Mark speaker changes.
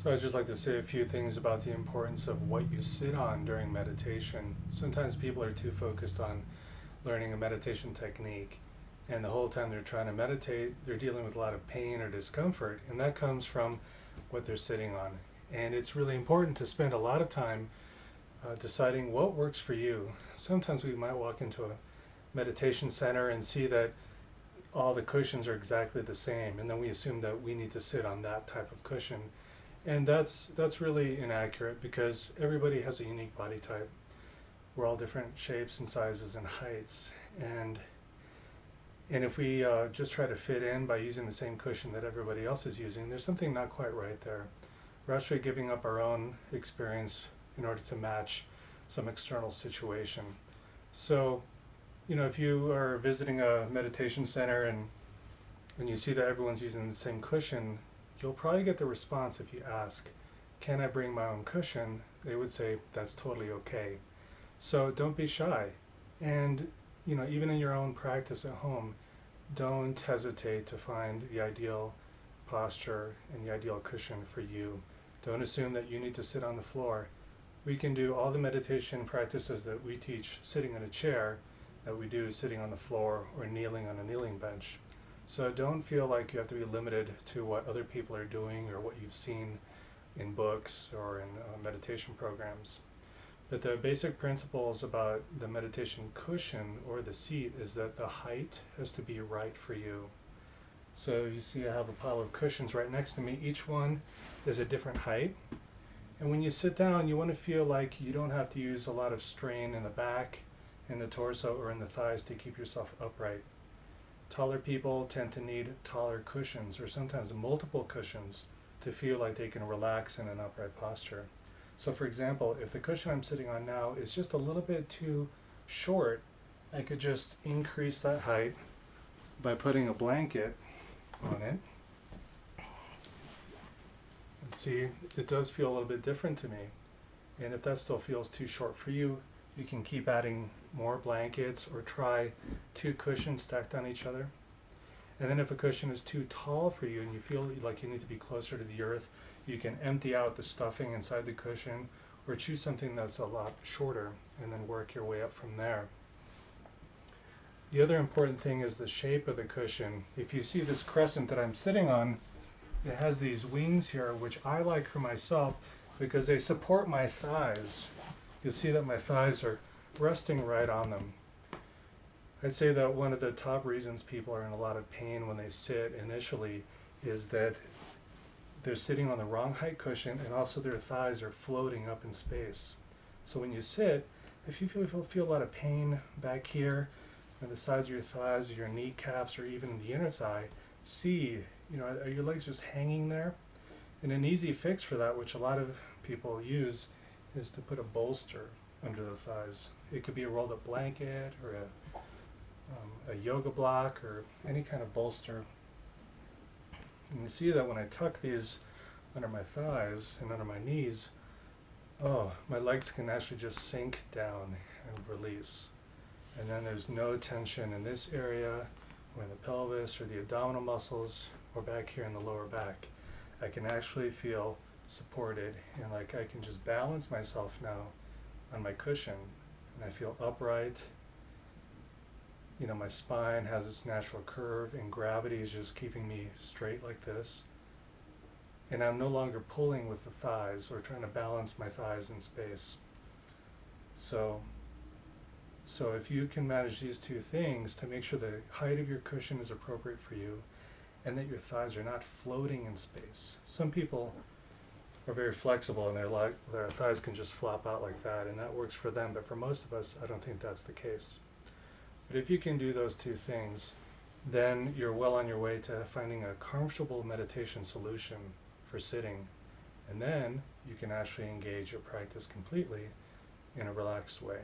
Speaker 1: So I'd just like to say a few things about the importance of what you sit on during meditation. Sometimes people are too focused on learning a meditation technique, and the whole time they're trying to meditate, they're dealing with a lot of pain or discomfort, and that comes from what they're sitting on. And it's really important to spend a lot of time deciding what works for you. Sometimes we might walk into a meditation center and see that all the cushions are exactly the same, and then we assume that we need to sit on that type of cushion. And that's really inaccurate because everybody has a unique body type. We're all different shapes and sizes and heights, and if we just try to fit in by using the same cushion that everybody else is using, there's something not quite right there. We're actually giving up our own experience in order to match some external situation. So, if you are visiting a meditation center and you see that everyone's using the same cushion, you'll probably get the response if you ask, can I bring my own cushion? They would say, that's totally okay. So don't be shy. And, even in your own practice at home, don't hesitate to find the ideal posture and the ideal cushion for you. Don't assume that you need to sit on the floor. We can do all the meditation practices that we teach sitting in a chair that we do sitting on the floor or kneeling on a kneeling bench. So don't feel like you have to be limited to what other people are doing or what you've seen in books or in meditation programs. But the basic principles about the meditation cushion or the seat is that the height has to be right for you. So you see I have a pile of cushions right next to me. Each one is a different height. And when you sit down, you want to feel like you don't have to use a lot of strain in the back, in the torso, or in the thighs to keep yourself upright. Taller people tend to need taller cushions or sometimes multiple cushions to feel like they can relax in an upright posture. So for example, if the cushion I'm sitting on now is just a little bit too short, I could just increase that height by putting a blanket on it. And see, it does feel a little bit different to me. And if that still feels too short for you, you can keep adding more blankets or try two cushions stacked on each other. And then if a cushion is too tall for you and you feel like you need to be closer to the earth, you can empty out the stuffing inside the cushion or choose something that's a lot shorter and then work your way up from there. The other important thing is the shape of the cushion. If you see this crescent that I'm sitting on, it has these wings here, which I like for myself because they support my thighs. You'll see that my thighs are resting right on them. I'd say that one of the top reasons people are in a lot of pain when they sit initially is that they're sitting on the wrong height cushion and also their thighs are floating up in space. So when you sit, if you feel a lot of pain back here on the sides of your thighs or your kneecaps or even the inner thigh, see, are your legs just hanging there? And an easy fix for that, which a lot of people use, is to put a bolster under the thighs. It could be a rolled up blanket or a yoga block or any kind of bolster. And you see that when I tuck these under my thighs and under my knees, my legs can actually just sink down and release. And then there's no tension in this area or in the pelvis or the abdominal muscles or back here in the lower back. I can actually feel supported and like I can just balance myself now on my cushion and I feel upright. My spine has its natural curve and gravity is just keeping me straight like this. And I'm no longer pulling with the thighs or trying to balance my thighs in space. So if you can manage these two things to make sure the height of your cushion is appropriate for you and that your thighs are not floating in space. Some people are very flexible and their thighs can just flop out like that and that works for them, but for most of us, I don't think that's the case. But if you can do those two things, then you're well on your way to finding a comfortable meditation solution for sitting. And then you can actually engage your practice completely in a relaxed way.